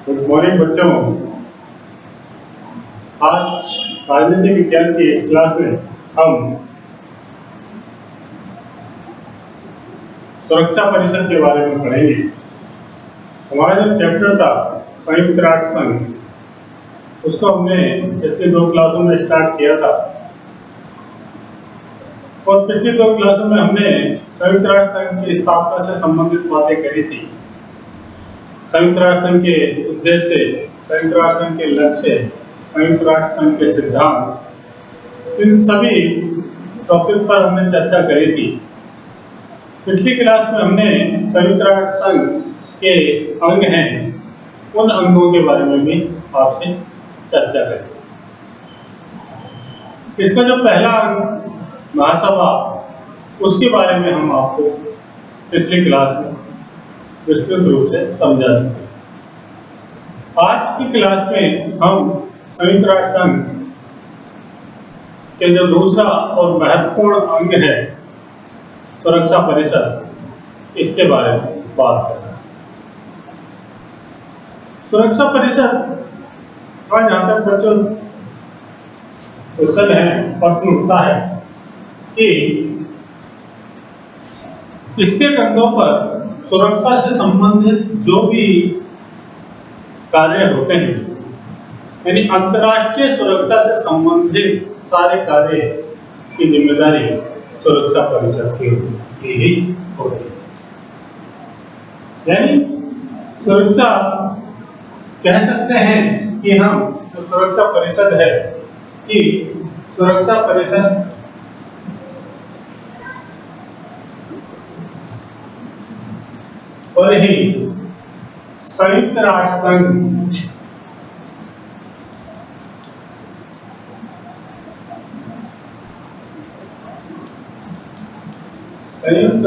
Good morning बच्चों। आज राजनीति विज्ञान की इस क्लास में हम सुरक्षा परिषद के बारे में पढ़ेंगे। हमारा जो चैप्टर था संयुक्त राष्ट्र संघ, उसको हमने पिछली 2 क्लासों में स्टार्ट किया था और पिछली 2 क्लासों में हमने संयुक्त राष्ट्र संघ की स्थापना से संबंधित बातें करी थी। संयुक्त राष्ट्र संघ के उद्देश्य, संयुक्त राष्ट्र संघ के लक्ष्य, संयुक्त राष्ट्र संघ के सिद्धांत, इन सभी टॉपिक पर हमने चर्चा करी थी। पिछली क्लास में हमने संयुक्त राष्ट्र संघ के अंग हैं, उन अंगों के बारे में भी आपसे चर्चा करी। इसका जो पहला अंग महासभा, उसके बारे में हम आपको पिछली क्लास में विस्तृत रूप से समझा चुके। आज की क्लास में हम संयुक्त राष्ट्र संघ के जो दूसरा और महत्वपूर्ण अंग है सुरक्षा परिषद, इसके बारे में बात करें। सुरक्षा परिषद का जहां तक बच्चों क्वेश्चन है, प्रश्न उठता है कि इसके कंधों पर सुरक्षा से संबंधित जो भी कार्य होते हैं, यानी अंतर्राष्ट्रीय सुरक्षा से संबंधित सारे कार्य की जिम्मेदारी सुरक्षा परिषद की ही होती है। यानी सुरक्षा कह सकते हैं कि हम जो सुरक्षा परिषद है कि सुरक्षा परिषद और ही संयुक्त राष्ट्र संघ संयुक्त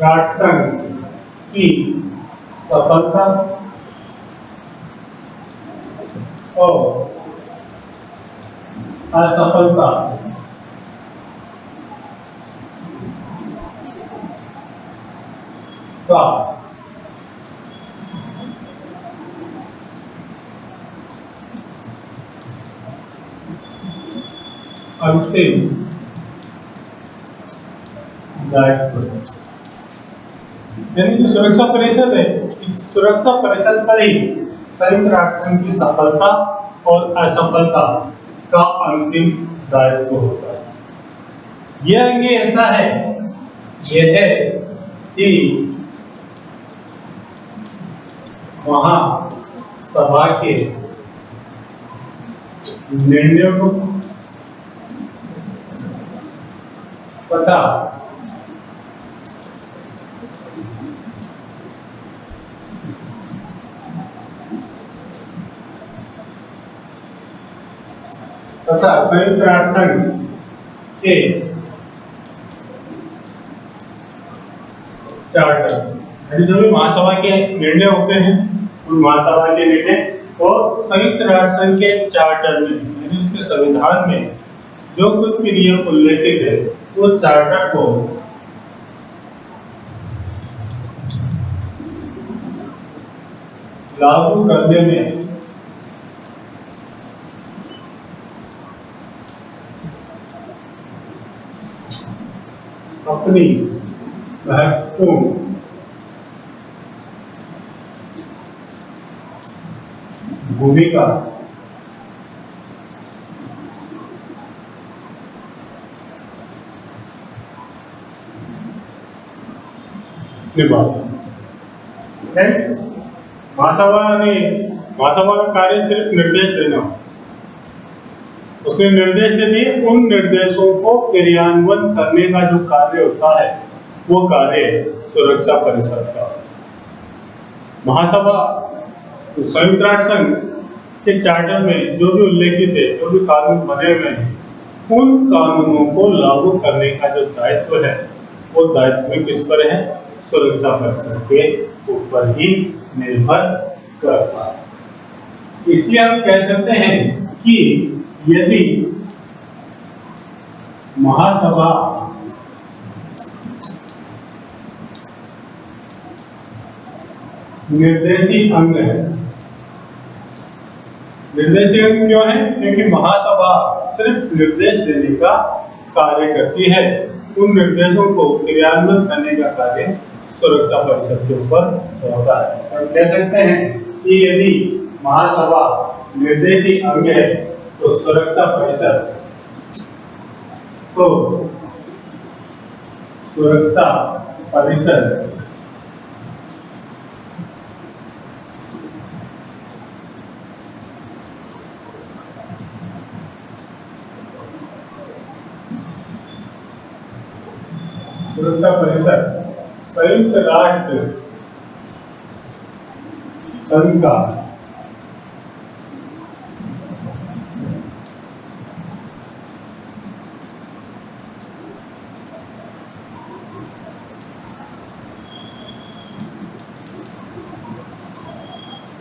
राष्ट्र संघ की सफलता और असफलता का अंतिम दायित्व, यानी जो सुरक्षा परिषद है, इस सुरक्षा परिषद पर ही संयुक्त राष्ट्र संघ की सफलता और असफलता का अंतिम दायित्व होता है। यह अंग ऐसा है, यह है कि महासभा के निर्णयों को तथा संयुक्त राष्ट्र संघ के चार्टर, यानी जो भी महासभा के निर्णय होते हैं, उन महासभा के निर्णय और संयुक्त राष्ट्र संघ के चार्टर में, यानी उसके संविधान में जो कुछ भी नियम उल्लेखित है, उस चार्टर को लागू करने में अपनी महत्वपूर्ण भूमिका महासभा का कार्य सिर्फ निर्देश देना, उसने निर्देश दे दिए, उन निर्देशों को क्रियान्वयन करने का जो कार्य होता है, वो कार्य सुरक्षा परिषद का। महासभा संयुक्त राष्ट्र संघ के चार्टर में जो भी उल्लेखित है, जो भी कानून बने हुए हैं, उन कानूनों को लागू करने का जो दायित्व है, वो दायित्व किस पर है? सुरक्षा परिषद के ऊपर ही निर्भर करता है। इसलिए हम कह सकते हैं कि यदि महासभा निर्देशी अंग है। निर्देशी अंग क्यों है? क्योंकि महासभा सिर्फ निर्देश देने का कार्य करती है, उन निर्देशों को क्रियान्वित करने का कार्य सुरक्षा परिषद के ऊपर होता है। और कह सकते हैं कि यदि महासभा निर्देशी अंग है तो सुरक्षा परिषद संयुक्त राष्ट्र संघ का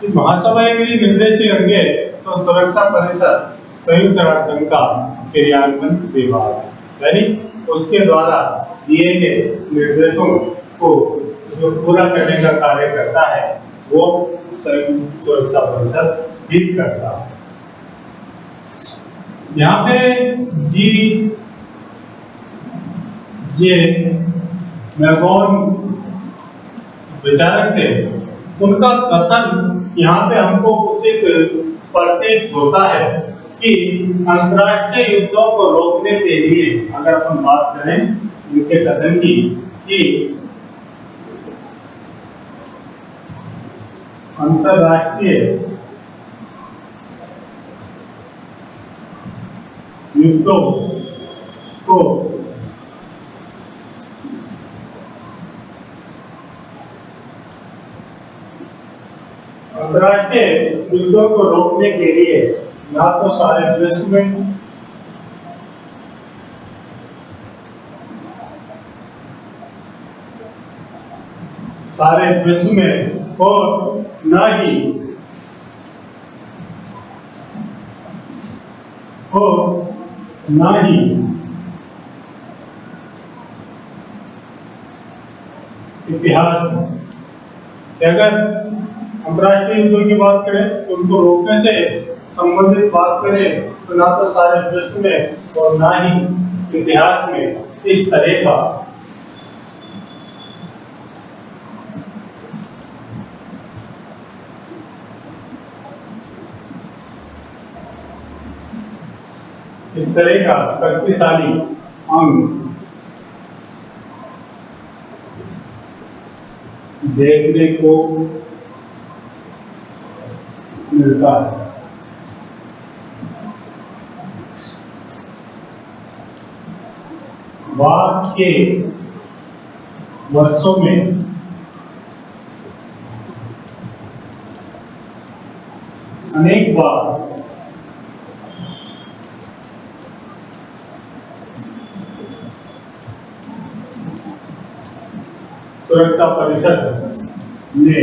महासभा यदि निर्देशी अंग है तो सुरक्षा परिषद संयुक्त राष्ट्र संघ का क्रियान्वयन विभाग है, यानी उसके द्वारा दिए गए निर्देशों को जो पूरा करने का कार्य करता है वो संयुक्त सुरक्षा परिषद भी करता है। यहाँ पे जी जे मैगॉन विचारक थे, उनका कथन यहाँ पे हमको उचित प्रतीत होता है कि अंतर्राष्ट्रीय युद्धों को रोकने के लिए अगर अपन बात करें उनके कथन की कि अंतर्राष्ट्रीय युद्धों को रोकने के लिए या तो सारे विश्व में और न ही इतिहास में, अगर अंतर्राष्ट्रीय युद्धों की बात करें तो उनको रोकने से संबंधित बात करें तो ना तो सारे विश्व में और ना ही इतिहास में इस तरह का शक्तिशाली अंग देखने को मिलता है। बाद के वर्षों में अनेक बार सुरक्षा परिषद ने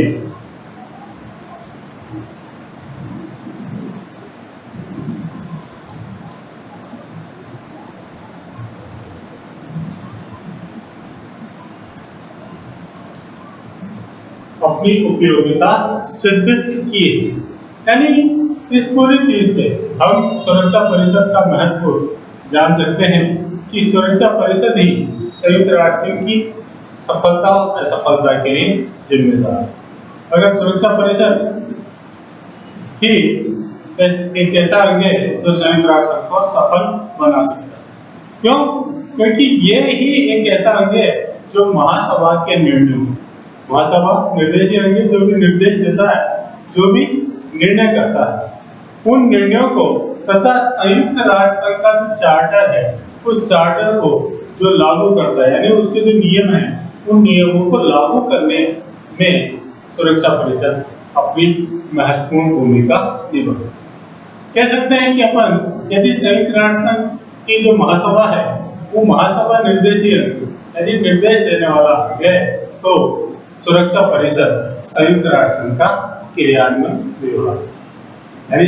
अपनी उपयोगिता सिद्ध की, यानी इस पूरी चीज से हम सुरक्षा परिषद का महत्व जान सकते हैं कि सुरक्षा परिषद ही संयुक्त राष्ट्र की सफलता और असफलता के लिए जिम्मेदार है। अगर सुरक्षा परिषद ही एक ऐसा अंग है तो संयुक्त राष्ट्र को सफल बना सकता है। क्यों? क्योंकि ये ही एक ऐसा अंग है जो महासभा के निर्णयों, महासभा निर्देशी अंग जो भी निर्देश देता है, जो भी निर्णय करता है, उन निर्णयों को तथा संयुक्त राष्ट्र संघ का जो चार्टर है उस चार्टर को जो लागू करता है, यानी उसके जो नियम हैं उन नियमों को लागू करने में सुरक्षा परिषद अपनी महत्वपूर्ण भूमिका निभाती है। कह सकते हैं कि अपन यदि संयुक्त राष्ट्र संघ की जो महासभा है वो महासभा निर्देशी यदि निर्देश देने वाला है तो सुरक्षा परिषद संयुक्त राष्ट्र संघ का क्रियान्वयन विभाग, यानी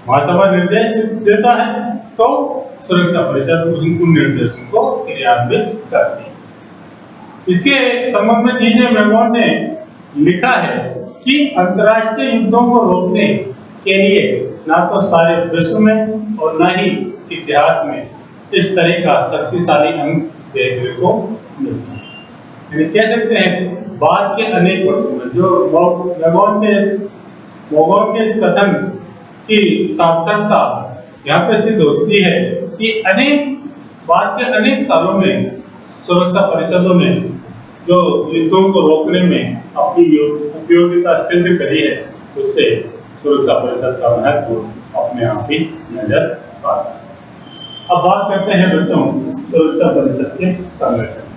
महासभा निर्देश देता है तो सुरक्षा परिषद उन निर्देशों को क्रियान्वित करती है। इसके संबंध में जी जे मैगॉन ने लिखा है कि अंतर्राष्ट्रीय युद्धों को रोकने के लिए ना तो सारे विश्व में और ना ही इतिहास में इस तरह का शक्तिशाली अंग देखने को मिलता है। यानी कह सकते हैं बाद के अनेक वर्षों में जो मोगोन के इस कथन की सार्थकता यहाँ पे सिद्ध होती है कि बाद के अनेक सालों में सुरक्षा परिषदों ने जो युद्धों को रोकने में अपनी उपयोगिता सिद्ध करी है, उससे सुरक्षा परिषद का महत्व अपने आप ही नजर आता है। अब बात करते हैं बच्चों सुरक्षा परिषद के संगठन।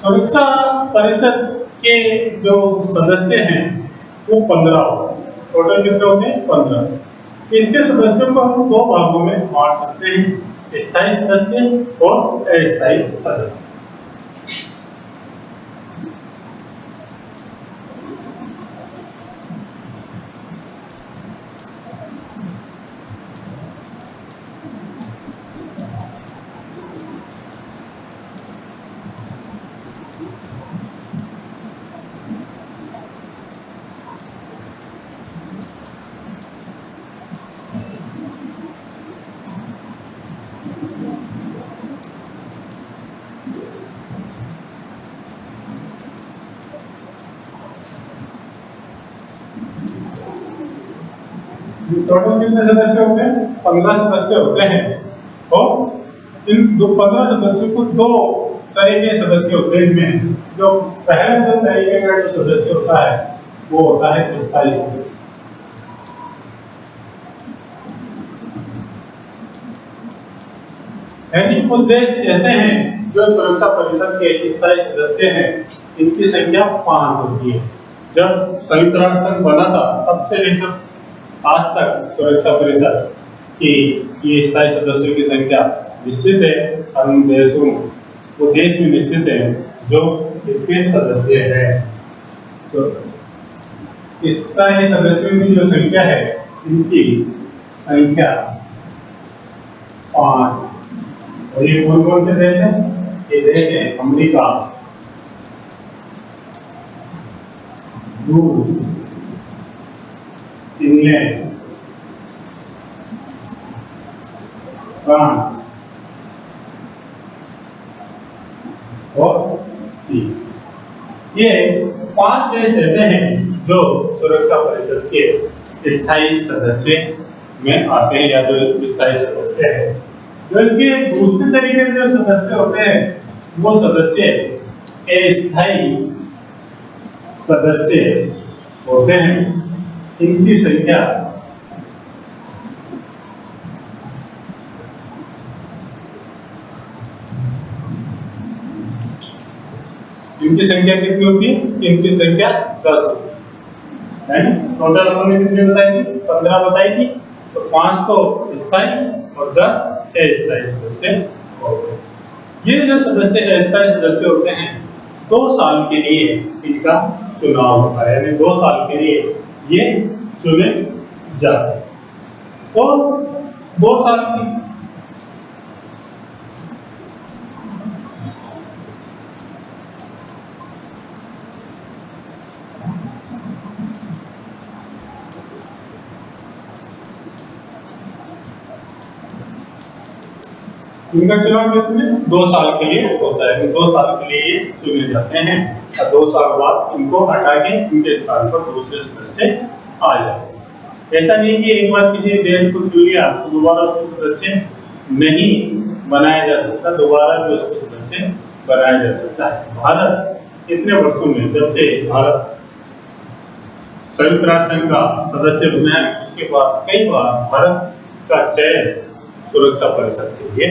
सुरक्षा परिषद के जो सदस्य हैं वो 15 टोटल कितने होते हैं 15। इसके सदस्यों को हम दो भागों में बांट सकते हैं, स्थायी सदस्य और अस्थायी सदस्य। टोटल कितने सदस्य होते हैं 15 सदस्य होते हैं और इन 15 सदस्यों को दो तरह के सदस्य होते हैं। इनमें जो पहले दो तरीके का जो सदस्य होता है वो होता है स्थायी सदस्य। यानी कुछ देश ऐसे हैं जो सुरक्षा परिषद के स्थायी सदस्य हैं, इनकी संख्या 5 होती है। जब संयुक्त राष्ट्र संघ बना था तब से लेकर आज तक सुरक्षा परिषद की ये स्थायी सदस्यों की संख्या निश्चित है। अन्य देशों वो देश भी निश्चित है जो इसके सदस्य हैं। तो स्थायी सदस्यों की जो संख्या है इनकी संख्या 5। और ये कौन कौन से देश हैं? ये देश है अमेरिका, रूस, इंग्लैंड, फ्रांस और चीन। ये 5 देश ऐसे हैं जो सुरक्षा परिषद के स्थायी सदस्य में आते हैं या जो स्थायी सदस्य है। जो इसके दूसरे तरीके से सदस्य होते हैं वो सदस्य अस्थायी सदस्य होते हैं। इनकी संख्या कितनी होती है? इनकी संख्या 10 होती है। टोटल हमने कितनी बताई थी? 15 बताई थी। तो 5 तो स्थायी और 10 अस्थायी सदस्य होते हैं। ये जो सदस्य अस्थायी सदस्य होते हैं 2 साल के लिए इनका चुनाव होता है, यानी 2 साल के लिए ये चुने जाते हैं। और 2 साल की इनका चुनाव कितने 2 साल के लिए होता है। 2 साल के लिए ये चुने जाते हैं और 2 साल बाद इनको हटा के इनके स्थान पर दूसरे सदस्य आ जाते हैं। ऐसा नहीं कि एक बार किसी देश को चुन लिया तो दोबारा उसको सदस्य नहीं बनाया जा सकता, दोबारा भी उसको सदस्य बनाया जा सकता है। भारत इतने वर्षों में जब से भारत संयुक्त राष्ट्र संघ का सदस्य बना है उसके बाद कई बार भारत का चयन सुरक्षा परिषद के लिए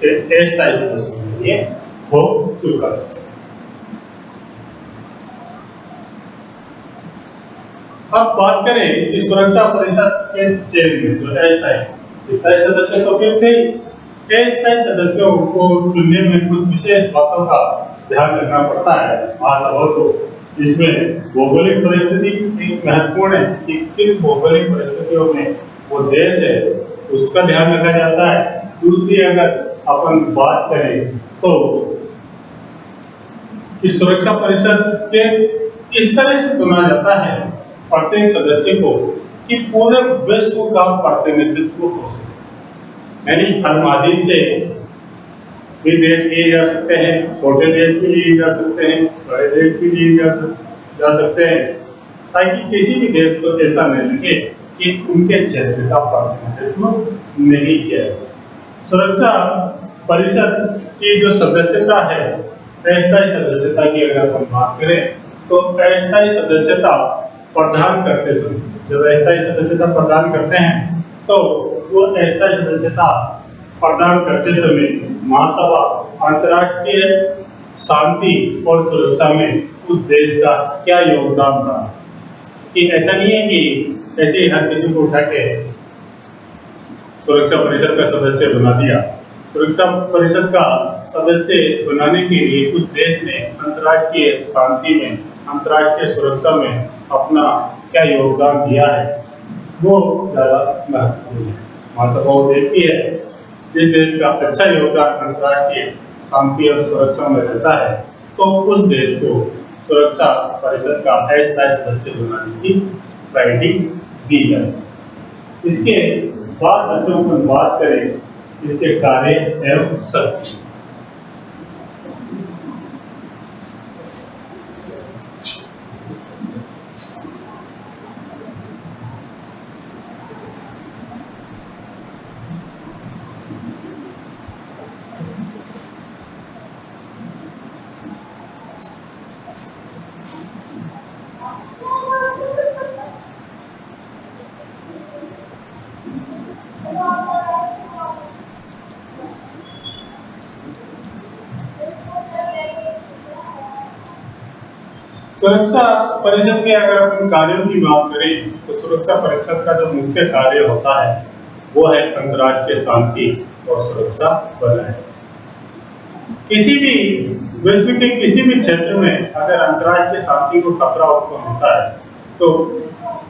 अस्थायी सदस्यों के लिए हो चुका है। अब बात करें कि सुरक्षा परिषद के चेयरमैन जो अस्थायी सदस्य, तो फिर से अस्थायी सदस्यों को चुनने में कुछ विशेष बातों का ध्यान रखना पड़ता है महासभा को। इसमें भौगोलिक परिस्थिति एक महत्वपूर्ण है कि किन भौगोलिक परिस्थितियों में वो देश है उसका ध्यान रखा जाता है। दूसरी अगर अपन बात करें तो इस सुरक्षा परिषद के इस तरह से चुना जाता है प्रत्येक सदस्य को कि पूरे विश्व का प्रतिनिधित्व हो सके, यानी हर महाद्वीप से भी देश लिए जा सकते हैं, छोटे देश भी लिए जा सकते हैं, बड़े देश भी लिए जा सकते हैं, ताकि किसी भी देश को ऐसा नहीं लगे कि उनके क्षेत्र का प्रतिनिधित्व नहीं किया। सुरक्षा परिषद की जो सदस्यता है, अस्थायी सदस्यता की अगर हम बात करें तो अस्थायी सदस्यता प्रदान करते समय, जब अस्थायी सदस्यता प्रदान करते हैं तो वो अस्थायी सदस्यता प्रदान करते समय महासभा अंतर्राष्ट्रीय शांति और सुरक्षा में उस देश का क्या योगदान रहा, कि ऐसा नहीं है कि ऐसे ही हर किसी को उठा के सुरक्षा परिषद का सदस्य बना दिया। सुरक्षा परिषद का सदस्य बनाने के लिए उस देश ने अंतर्राष्ट्रीय शांति में, अंतर्राष्ट्रीय सुरक्षा में अपना क्या योगदान दिया है, वो ज्यादा महत्वपूर्ण है। महासभा वो देखती है जिस देश का अच्छा योगदान अंतर्राष्ट्रीय शांति और सुरक्षा में रहता है तो उस देश को सुरक्षा परिषद का अस्थायी सदस्य बनाने की प्रायोरिटी दी जाए। इसके बाद अपन बात करें इसके कार्य एवं शक्ति। सुरक्षा परिषद के अगर अपन कार्यों की बात करें तो सुरक्षा परिषद का जो मुख्य कार्य होता है वो है अंतर्राष्ट्रीय शांति और सुरक्षा बनाए। किसी भी विश्व के किसी भी क्षेत्र में अगर अंतर्राष्ट्रीय शांति को खतरा उत्पन्न होता है तो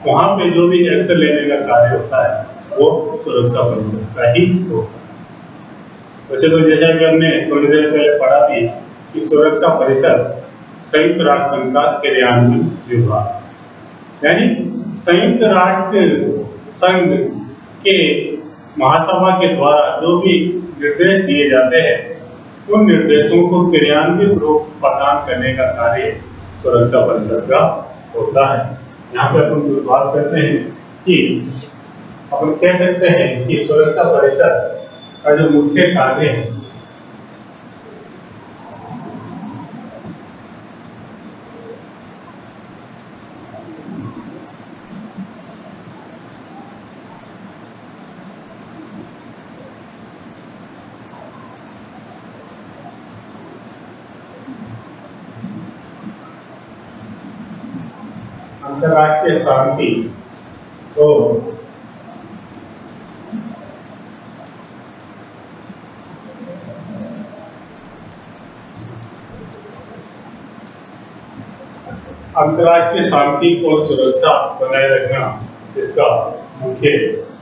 वहां पे जो भी एक्शन लेने का कार्य होता है वो सुरक्षा परिषद का ही होता है। वैसे तो जैसा कि हमने थोड़ी देर पहले पढ़ा थी कि सुरक्षा परिषद संयुक्त राष्ट्र संघ का क्रियान्वयन विभाग, यानी संयुक्त राष्ट्र संघ के महासभा के द्वारा जो भी निर्देश दिए जाते हैं उन निर्देशों को क्रियान्वित रूप प्रदान करने का कार्य सुरक्षा परिषद का होता है। यहाँ पे अपन बात करते हैं कि अपन कह सकते हैं कि सुरक्षा परिषद का जो मुख्य कार्य है अंतर्राष्ट्रीय शांति तो अंतर्राष्ट्रीय शांति और सुरक्षा बनाए रखना इसका मुख्य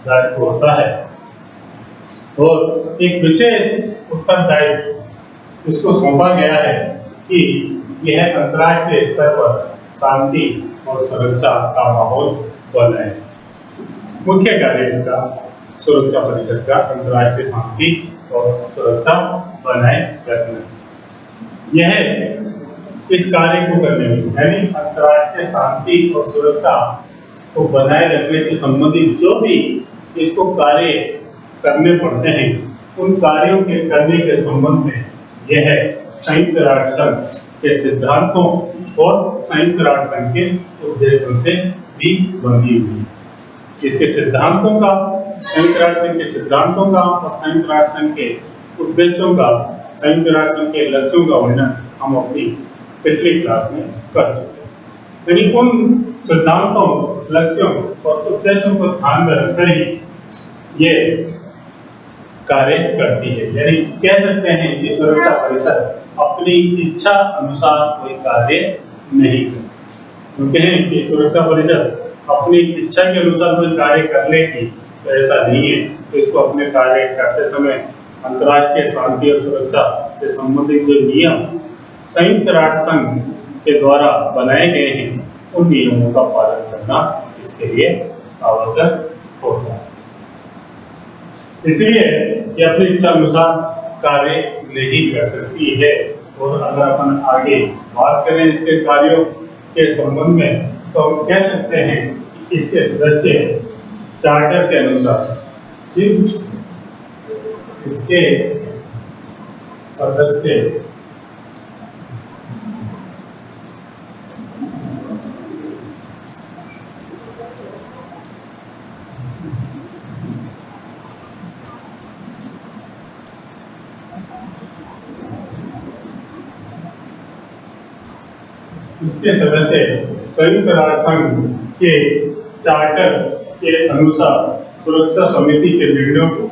दायित्व होता है और एक विशेष उत्तरदायित्व इसको सौंपा गया है कि यह अंतर्राष्ट्रीय स्तर पर शांति और सुरक्षा का माहौल बनाए। मुख्य कार्य इसका सुरक्षा परिषद का अंतर्राष्ट्रीय शांति और सुरक्षा बनाए रखना। यह इस कार्य को करने में यानी अंतर्राष्ट्रीय शांति और सुरक्षा को बनाए रखने से संबंधित जो भी इसको कार्य करने पड़ते हैं उन कार्यों के करने के संबंध में यह संयुक्त राष्ट्र संघ के सिद्धांतों और संयुक्त राष्ट्र संघ के उद्देश्यों से भी बंधी हुई है। इसके सिद्धांतों का, संयुक्त राष्ट्र संघ के सिद्धांतों का और संयुक्त राष्ट्र संघ के उद्देश्यों का, संयुक्त राष्ट्र संघ के लक्ष्यों का वर्णन हम अपनी पिछली क्लास में कर चुके हैं। यानी उन सिद्धांतों, लक्ष्यों और उद्देश्यों को ध्यान में रखकर ही ये कार्य करती है। यानी कह सकते हैं कि सुरक्षा परिषद अपनी इच्छा अनुसार कोई कार्य नहीं कर सकती। तो कहें कि सुरक्षा परिषद अपनी इच्छा के अनुसार कोई कार्य कर लेगी तो ऐसा नहीं है। तो इसको अपने कार्य करते समय अंतर्राष्ट्रीय शांति और सुरक्षा से संबंधित जो नियम संयुक्त राष्ट्र संघ के द्वारा बनाए गए हैं उन नियमों का पालन करना इसके लिए आवश्यक होता है। इसलिए ये अपनी इच्छा अनुसार कार्य नहीं कर सकती है। और अगर अपन आगे बात करें इसके कार्यों के संबंध में तो हम कह सकते हैं कि इसके सदस्य चार्टर के अनुसार इसके सदस्य संयुक्त राष्ट्र संघ के चार्टर के अनुसार सुरक्षा समिति के निर्णयों को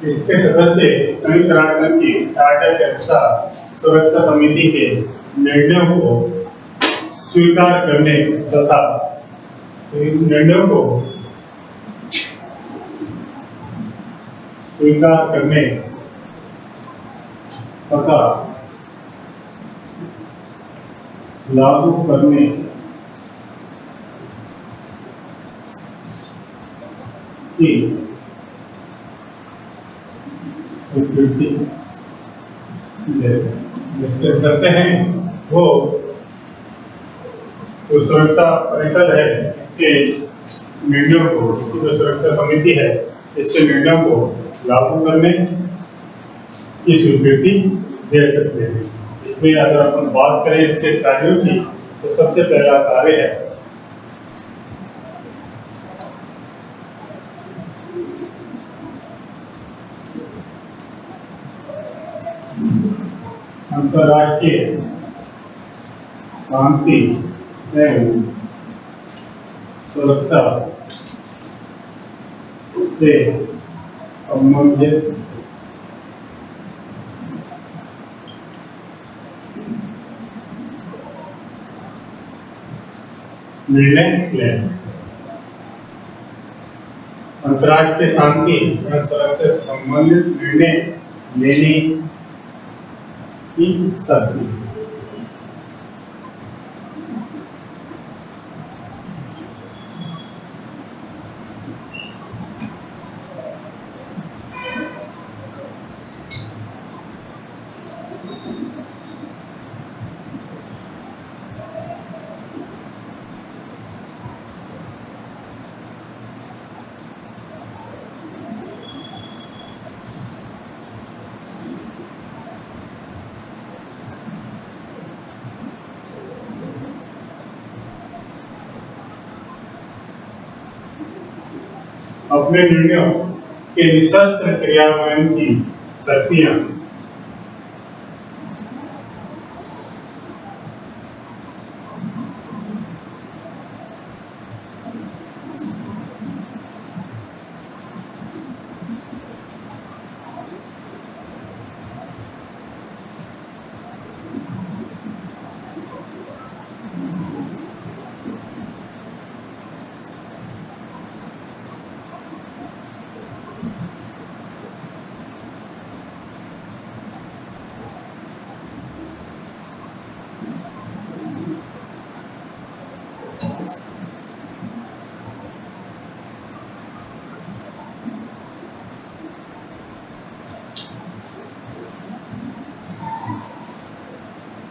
इसके सदस्य संयुक्त राष्ट्र संघ के चार्टर के अनुसार सुरक्षा समिति के निर्णयों को स्वीकार करने तथा निर्णयों को स्वीकार करने तथा लागू करने की स्वीकृति जिसके सदस्य हैं वो जो सुरक्षा परिषद है इसके निर्णयों को, इसकी जो सुरक्षा समिति है इसके निर्णयों को लागू करने की स्वीकृति दे सकते हैं। इसमें अगर अपन बात करें इसके कार्यों की तो सबसे पहला कार्य है अंतर्राष्ट्रीय शांति एवं सुरक्षा से संबंधित निर्णय लें। अंतर्राष्ट्रीय शांति और सुरक्षा से संबंधित निर्णय लेने की शक्ति। अपने निर्णयों के निशस्त्र क्रियान्वयन की शक्तियां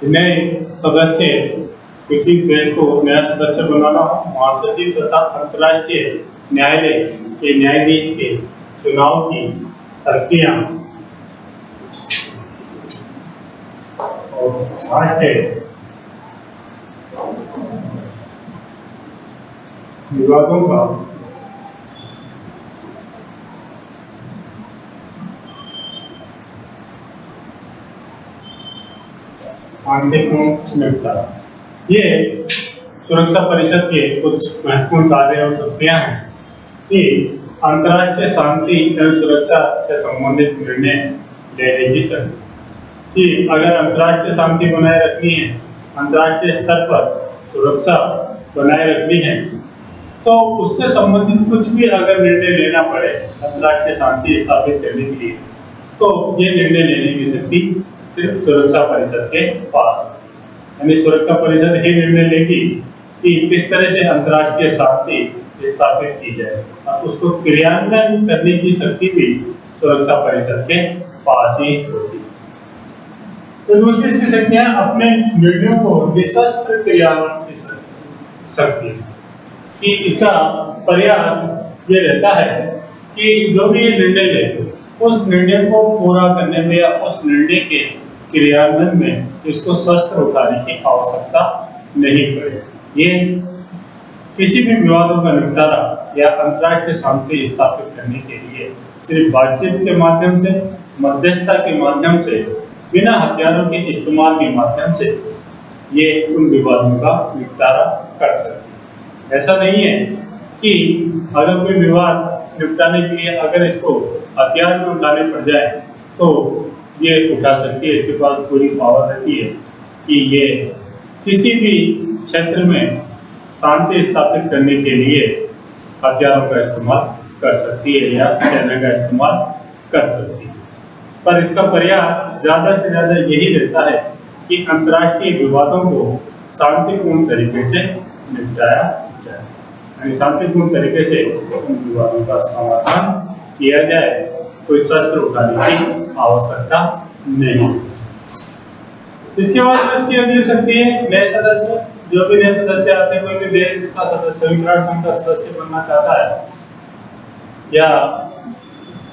नए सदस्य किसी देश को नया सदस्य बनाना हो, महासचिव तथा अंतर्राष्ट्रीय न्यायालय के न्यायाधीश के चुनाव की शक्तियां और राष्ट्रीय विवादों का शांतिपूर्ण निपटारा। ये सुरक्षा परिषद के कुछ महत्वपूर्ण कार्य और शक्तियां हैं कि अंतर्राष्ट्रीय शांति एवं सुरक्षा से संबंधित निर्णय लेने की शक्ति, कि अगर अंतर्राष्ट्रीय शांति बनाए रखनी है, अंतर्राष्ट्रीय स्तर पर सुरक्षा बनाए रखनी है, तो उससे संबंधित कुछ भी अगर निर्णय लेना पड़े अंतर्राष्ट्रीय शांति स्थापित करने के लिए, तो ये निर्णय लेने की शक्ति सिर्फ सुरक्षा परिषद के पास है। यानी सुरक्षा परिषद ही निर्णय लेगी कि किस तरह से अंतर्राष्ट्रीय शांति स्थापित की जाए, और उसको क्रियान्वयन करने की शक्ति भी सुरक्षा परिषद के पास ही होती है। तो दूसरी इसकी शक्तियां अपने निर्णयों को निशस्त्र क्रियान्वयन की शक्ति, कि इसका प्रयास ये रहता है कि जो भी निर्णय ले उस निर्णय को पूरा करने में या उस निर्णय के क्रियान्वयन में इसको शस्त्र उठाने की आवश्यकता नहीं पड़े। ये किसी भी विवादों का निपटारा या अंतर्राष्ट्रीय शांति स्थापित करने के लिए सिर्फ बातचीत के माध्यम से, मध्यस्थता के माध्यम से, बिना हथियारों के इस्तेमाल के माध्यम से ये उन विवादों का निपटारा कर सकते हैं। ऐसा नहीं है कि अगर कोई विवाद निपटाने के लिए अगर इसको हथियार में उठाने पड़ जाए तो ये उठा सकती है, इसके पास पूरी पावर रहती है कि ये किसी भी क्षेत्र में शांति स्थापित करने के लिए हथियारों का इस्तेमाल कर सकती है या सेना का इस्तेमाल कर सकती है। पर इसका प्रयास ज़्यादा से ज़्यादा यही रहता है कि अंतर्राष्ट्रीय विवादों को शांतिपूर्ण तरीके से निपटाया जाए, यानी शांतिपूर्ण तरीके से उन विवादों का समाधान किया जाए, कोई शस्त्र उठाने की आवश्यकता नहीं। इसके बाद इसकी अगली शक्ति है नए सदस्य। जो भी नए सदस्य आते हैं, कोई भी देश इसका सदस्य विराट संघ का सदस्य बनना चाहता है या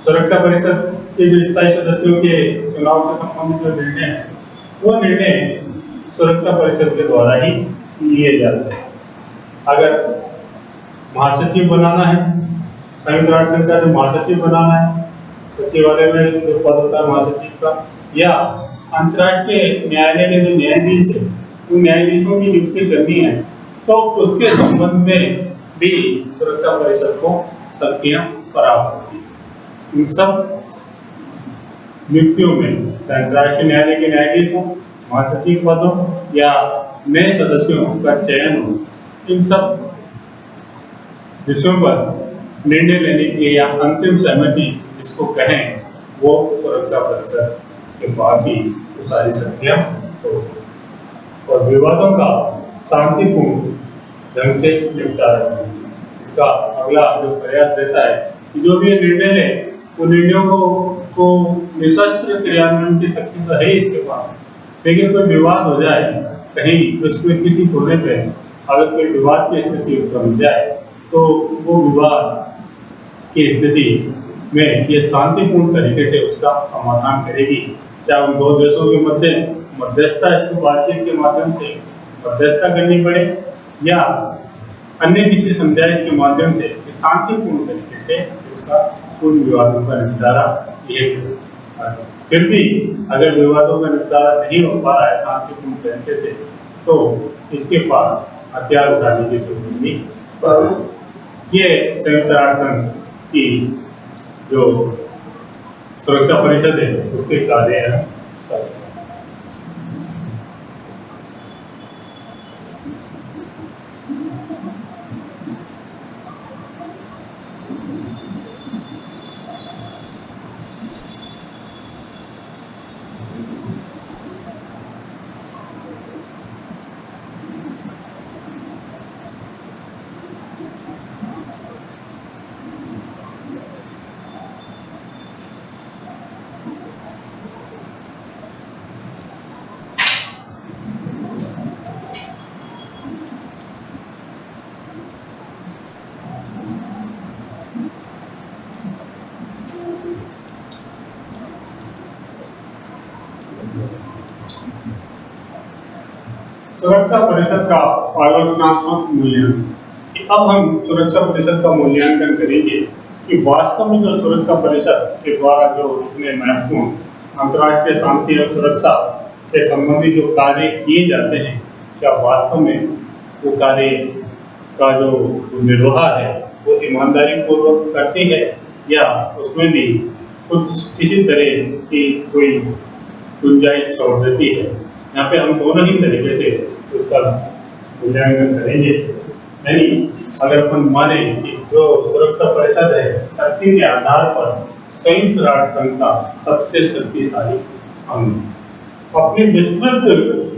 सुरक्षा परिषद के जो स्थायी सदस्यों के चुनाव के संबंधित जो निर्णय है वो निर्णय सुरक्षा परिषद के द्वारा ही लिए जाते हैं। अगर महासचिव बनाना है, संयुक्त राष्ट्र संघ का जो महासचिव बनाना है, सचिवालय में जो पद होता है महासचिव का, या अंतर्राष्ट्रीय न्यायालय के जो न्यायाधीश है उन न्यायाधीशों की नियुक्ति करनी है, तो उसके संबंध में भी सुरक्षा परिषद को शक्तियां प्राप्त होती हैं। इन सब नियुक्तियों में अंतर्राष्ट्रीय न्यायालय के न्यायाधीश हो, महासचिव पद हो या नए सदस्यों का चयन हो, इन सब विषयों पर निर्णय लेने के या अंतिम सहमति जिसको कहें वो सुरक्षा परिषद के पास ही वो सारी शक्तियां होती। और विवादों का शांतिपूर्ण ढंग से निपटारा, इसका अगला जो प्रयास रहता है कि जो भी निर्णय ले वो निर्णयों को निशस्त्र क्रियान्वयन की शक्ति तो है इसके पास, लेकिन कोई विवाद हो जाए कहीं उसमें किसी कोने पे अगर कोई विवाद की स्थिति उत्पन्न हो जाए तो वो विवाद की स्थिति में ये शांतिपूर्ण तरीके से उसका समाधान करेगी, चाहे उन दो देशों के मध्य मध्यस्थता, इसको बातचीत के माध्यम से मध्यस्थता करनी पड़े या अन्य किसी समझाइश के माध्यम से शांतिपूर्ण तरीके से इसका उन विवादों का निपटारा ये। फिर भी अगर विवादों का निपटारा नहीं हो पा रहा है शांतिपूर्ण तरीके से, तो इसके पास हथियार उठाने की जरूरत नहीं। पर ये संयुक्त राष्ट्र संघ की जो सुरक्षा परिषद है उसके कार्य है। सुरक्षा परिषद का आलोचनात्मक मूल्यांकन, कि अब हम सुरक्षा परिषद का मूल्यांकन करेंगे कि वास्तव में जो सुरक्षा परिषद के द्वारा जो इतने महत्वपूर्ण अंतर्राष्ट्रीय शांति और सुरक्षा के संबंधी जो कार्य किए जाते हैं, क्या वास्तव में वो कार्य का जो निर्वाह है वो ईमानदारी पूर्वक करती है, या उसमें भी कुछ किसी तरह की कोई गुंजाइश छोड़ देती है। यहाँ पे हम दोनों ही तरीके से उसका मूल्यांकन करेंगे। यानी अगर अपन माने कि जो सुरक्षा परिषद है, शक्ति के आधार पर संयुक्त राष्ट्र संघ का सबसे शक्तिशाली अंग, अपनी विस्तृत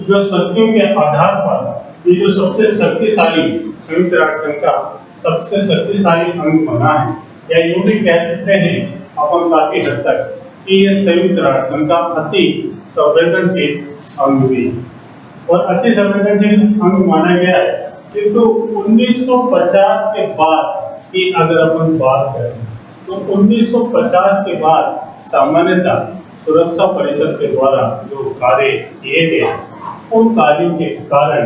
जो शक्तियों के आधार पर ये जो सबसे शक्तिशाली संयुक्त राष्ट्र संघ का सबसे शक्तिशाली अंग बना है, या यूं भी कह सकते हैं अपन काफी हद तक कि ये संयुक्त राष्ट्र संघ का अति संवेदनशील अंग भी, और अति संवेदनशील अंग माना गया है। किंतु 1950 के बाद की अगर अपन बात करें तो 1950 के बाद सामान्यतः सुरक्षा परिषद के द्वारा जो कार्य किए गए, उन कार्यों के कारण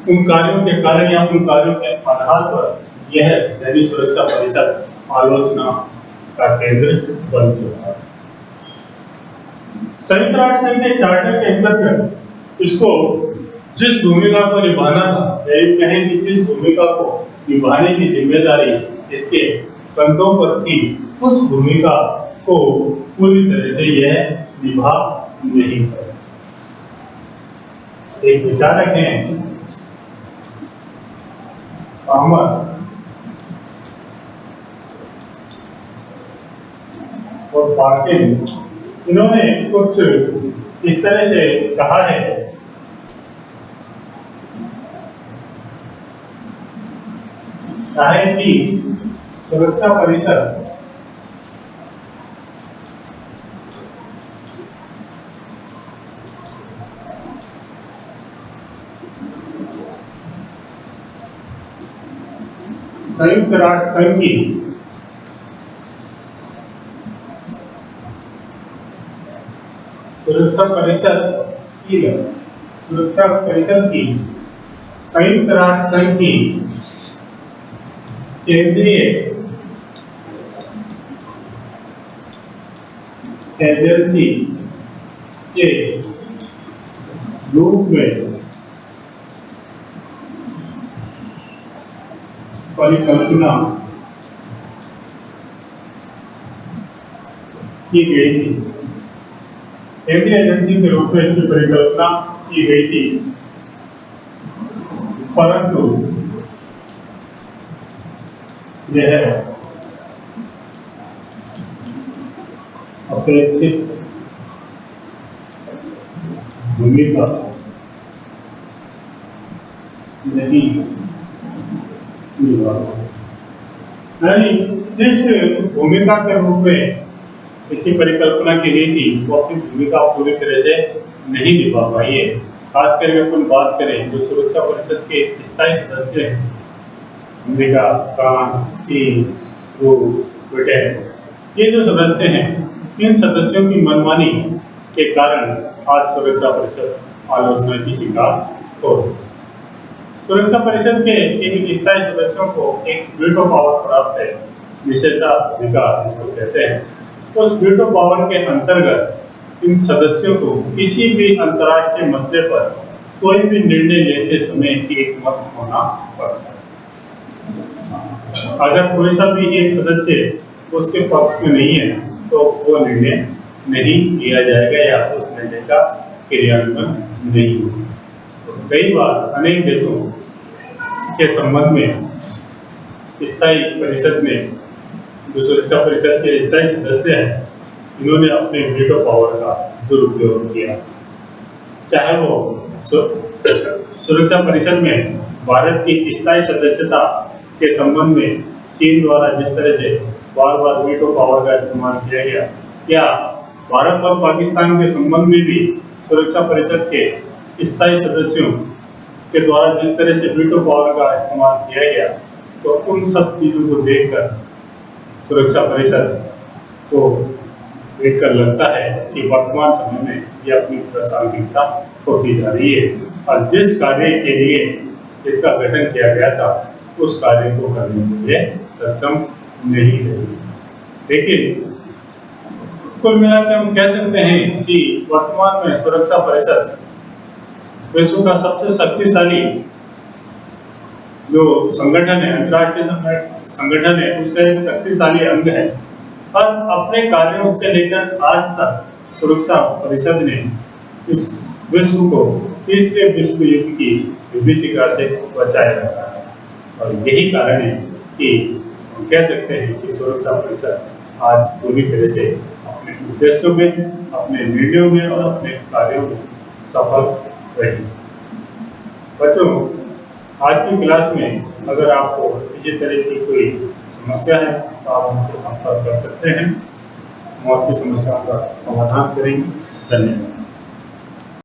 उन कार्यों के आधार पर यह दिल्ली सुरक्षा परिषद आलोचना का केंद्र बन चुका है। संयुक्त राष्ट्र संघ के चार्टर के अंतर्गत इसको जिस भूमिका को निभाना था, या कहें कि जिस भूमिका को निभाने की जिम्मेदारी इसके कंधों पर थी, उस भूमिका को पूरी तरह से यह निभा नहीं पाया। एक विचारक हैं पामर और पार्किंस, इन्होंने कुछ इस तरह से कहा है कि सुरक्षा परिषद संयुक्त राष्ट्र संघ की सुरक्षा परिषद की संयुक्त राष्ट्र संघ की केंद्रीय एजेंसी के रूप में परिकल्पना की गई थी। केंद्रीय एजेंसी के रूप में इसकी परिकल्पना की गई थी, परंतु यह अपेक्षित भूमिका नहीं निभा। यानी जिस भूमिका के रूप में इसकी परिकल्पना की गई थी, वो अपनी भूमिका पूरी तरह से नहीं निभा पाई है। खास करके अपन बात करें जो सुरक्षा परिषद के स्थायी सदस्य हैं, अमेरिका, फ्रांस, चीन, रूस, ब्रिटेन, ये जो सदस्य हैं, इन सदस्यों की मनमानी के कारण आज सुरक्षा परिषद आलोचना की शिकार हो रही है। सुरक्षा परिषद के इन स्थायी सदस्यों को एक वीटो पावर प्राप्त है, विशेषाधिकार जिसको कहते हैं। उस वीटो पावर के अंतर्गत इन सदस्यों को किसी भी अंतर्राष्ट्रीय मसले पर कोई भी निर्णय लेते समय एक मत होना पड़ता है। अगर कोई सा भी एक सदस्य उसके पक्ष में नहीं है तो वो निर्णय नहीं लिया जाएगा या उस निर्णय का क्रियान्वयन नहीं होगा। कई बार अनेक देशों के संबंध में स्थायी परिषद में जो सुरक्षा परिषद के स्थायी सदस्य हैं, इन्होंने अपने वीटो पावर का दुरुपयोग किया। चाहे वो सुरक्षा परिषद में भारत की स्थायी सदस्यता के संबंध में चीन द्वारा जिस तरह से बार बार वीटो पावर का इस्तेमाल किया गया, या भारत और पाकिस्तान के संबंध में भी सुरक्षा परिषद के स्थायी सदस्यों के द्वारा जिस तरह से वीटो पावर का इस्तेमाल किया गया, तो उन सब चीजों को देखकर सुरक्षा परिषद को देखकर लगता है कि वर्तमान समय में यह अपनी प्रासंगिकता होती जा रही है और जिस कार्य के लिए इसका गठन किया गया था उस कार्य को करने के लिए सक्षम नहीं रही। लेकिन कुल मिला के हम कह सकते हैं कि वर्तमान में सुरक्षा परिषद विश्व का सबसे शक्तिशाली जो संगठन है, अंतर्राष्ट्रीय संगठन है, उसका एक शक्तिशाली अंग है। और अपने कार्यों से लेकर आज तक सुरक्षा परिषद ने इस विश्व को तीसरे विश्व युद्ध की विभीषिका से बचाए रखा है। और यही कारण है कि हम कह सकते हैं कि सुरक्षा परिषद आज पूरी तरह से अपने उद्देश्यों में, अपने निर्णयों में और अपने कार्यों में सफल रही। बच्चों, आज की क्लास में अगर आपको किसी तरह की कोई समस्या है तो आप हमसे संपर्क कर सकते हैं। हम आपकी समस्या का समाधान करेंगे। धन्यवाद।